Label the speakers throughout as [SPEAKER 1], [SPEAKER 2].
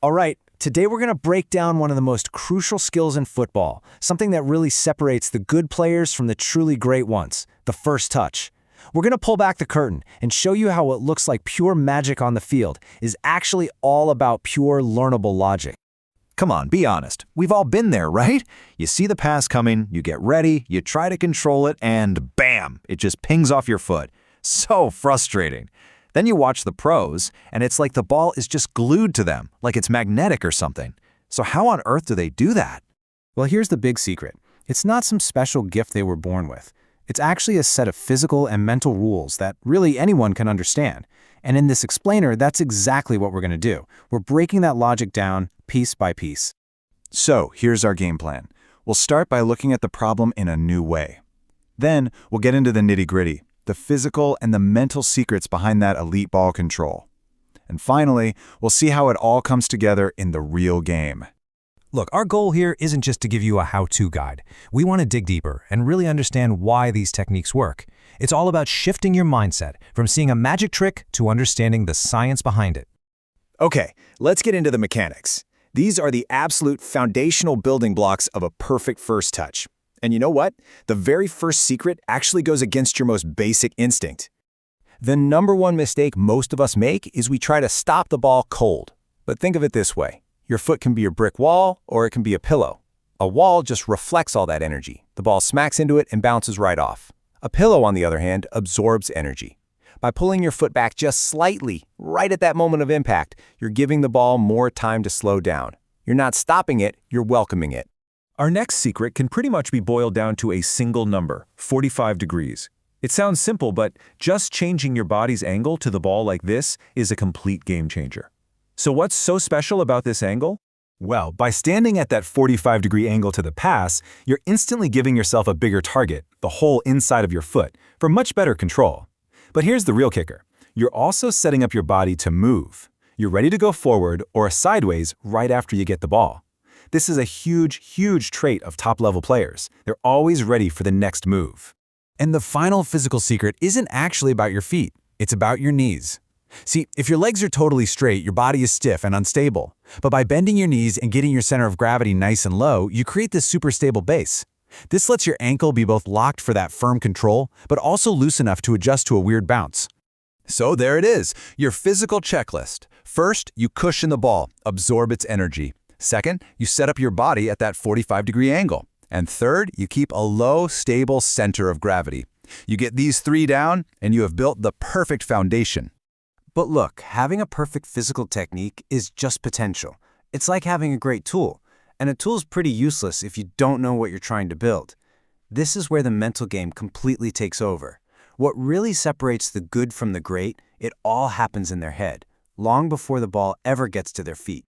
[SPEAKER 1] All right, today we're going to break down one of the most crucial skills in football, something that really separates the good players from the truly great ones, the first touch. We're going to pull back the curtain and show you how what looks like pure magic on the field is actually all about pure learnable logic.
[SPEAKER 2] Come on, be honest. We've all been there, right? You see the pass coming, you get ready, you try to control it, and bam, it just pings off your foot. So frustrating. Then you watch the pros, and it's like the ball is just glued to them, like it's magnetic or something. So how on earth do they do that?
[SPEAKER 1] Well, here's the big secret. It's not some special gift they were born with. It's actually a set of physical and mental rules that really anyone can understand. And in this explainer, that's exactly what we're going to do. We're breaking that logic down piece by piece.
[SPEAKER 2] So here's our game plan. We'll start by looking at the problem in a new way. Then we'll get into the nitty-gritty, the physical and the mental secrets behind that elite ball control. And finally, we'll see how it all comes together in the real game.
[SPEAKER 3] Look, our goal here isn't just to give you a how-to guide. We want to dig deeper and really understand why these techniques work. It's all about shifting your mindset from seeing a magic trick to understanding the science behind it.
[SPEAKER 2] Okay, let's get into the mechanics. These are the absolute foundational building blocks of a perfect first touch. And you know what? The very first secret actually goes against your most basic instinct. The number one mistake most of us make is we try to stop the ball cold. But think of it this way. Your foot can be a brick wall, or it can be a pillow. A wall just reflects all that energy. The ball smacks into it and bounces right off. A pillow, on the other hand, absorbs energy. By pulling your foot back just slightly, right at that moment of impact, you're giving the ball more time to slow down. You're not stopping it, you're welcoming it.
[SPEAKER 4] Our next secret can pretty much be boiled down to a single number, 45 degrees. It sounds simple, but just changing your body's angle to the ball like this is a complete game changer. So what's so special about this angle?
[SPEAKER 3] Well, by standing at that 45-degree angle to the pass, you're instantly giving yourself a bigger target, the whole inside of your foot, for much better control. But here's the real kicker. You're also setting up your body to move. You're ready to go forward or sideways right after you get the ball. This is a huge trait of top-level players. They're always ready for the next move. And the final physical secret isn't actually about your feet. It's about your knees. See, if your legs are totally straight, your body is stiff and unstable. But by bending your knees and getting your center of gravity nice and low, you create this super stable base. This lets your ankle be both locked for that firm control, but also loose enough to adjust to a weird bounce.
[SPEAKER 5] So there it is, your physical checklist. First, you cushion the ball, absorb its energy. Second, you set up your body at that 45-degree angle. And third, you keep a low, stable center of gravity. You get these three down, and you have built the perfect foundation.
[SPEAKER 1] But look, having a perfect physical technique is just potential. It's like having a great tool, and a tool's pretty useless if you don't know what you're trying to build. This is where the mental game completely takes over. What really separates the good from the great, it all happens in their head, long before the ball ever gets to their feet.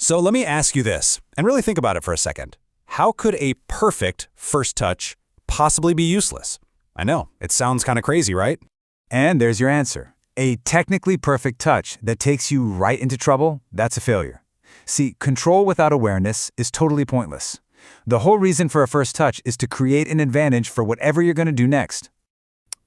[SPEAKER 3] So let me ask you this, and really think about it for a second. How could a perfect first touch possibly be useless? I know, it sounds kind of crazy, right?
[SPEAKER 1] And there's your answer. A technically perfect touch that takes you right into trouble, that's a failure. See, control without awareness is totally pointless. The whole reason for a first touch is to create an advantage for whatever you're going to do next.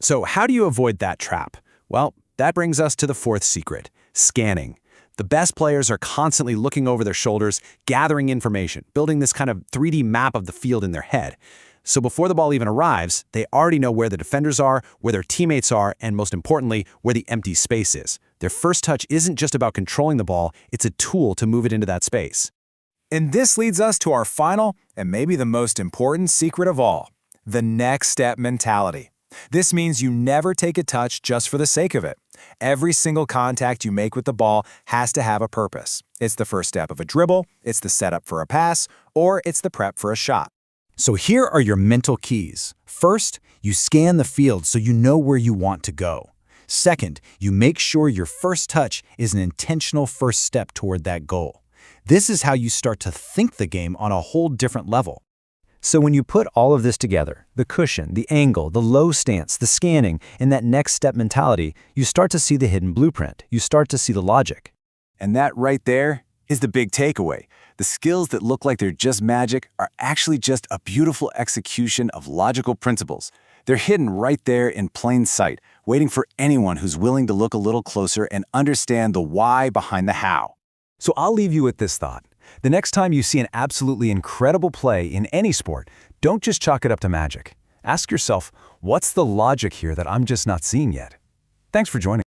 [SPEAKER 1] So how do you avoid that trap? Well, that brings us to the fourth secret, scanning. The best players are constantly looking over their shoulders, gathering information, building this kind of 3D map of the field in their head. So before the ball even arrives, they already know where the defenders are, where their teammates are, and most importantly, where the empty space is. Their first touch isn't just about controlling the ball, it's a tool to move it into that space. And this leads us to our final, and maybe the most important secret of all, the next step mentality. This means you never take a touch just for the sake of it. Every single contact you make with the ball has to have a purpose. It's the first step of a dribble, it's the setup for a pass, or it's the prep for a shot. So here are your mental keys. First, you scan the field so you know where you want to go. Second, you make sure your first touch is an intentional first step toward that goal. This is how you start to think the game on a whole different level. So when you put all of this together, the cushion, the angle, the low stance, the scanning, and that next step mentality, you start to see the hidden blueprint. You start to see the logic.
[SPEAKER 2] And that right there is the big takeaway. The skills that look like they're just magic are actually just a beautiful execution of logical principles. They're hidden right there in plain sight, waiting for anyone who's willing to look a little closer and understand the why behind the how.
[SPEAKER 3] So I'll leave you with this thought. The next time you see an absolutely incredible play in any sport, don't just chalk it up to magic. Ask yourself, what's the logic here that I'm just not seeing yet? Thanks for joining.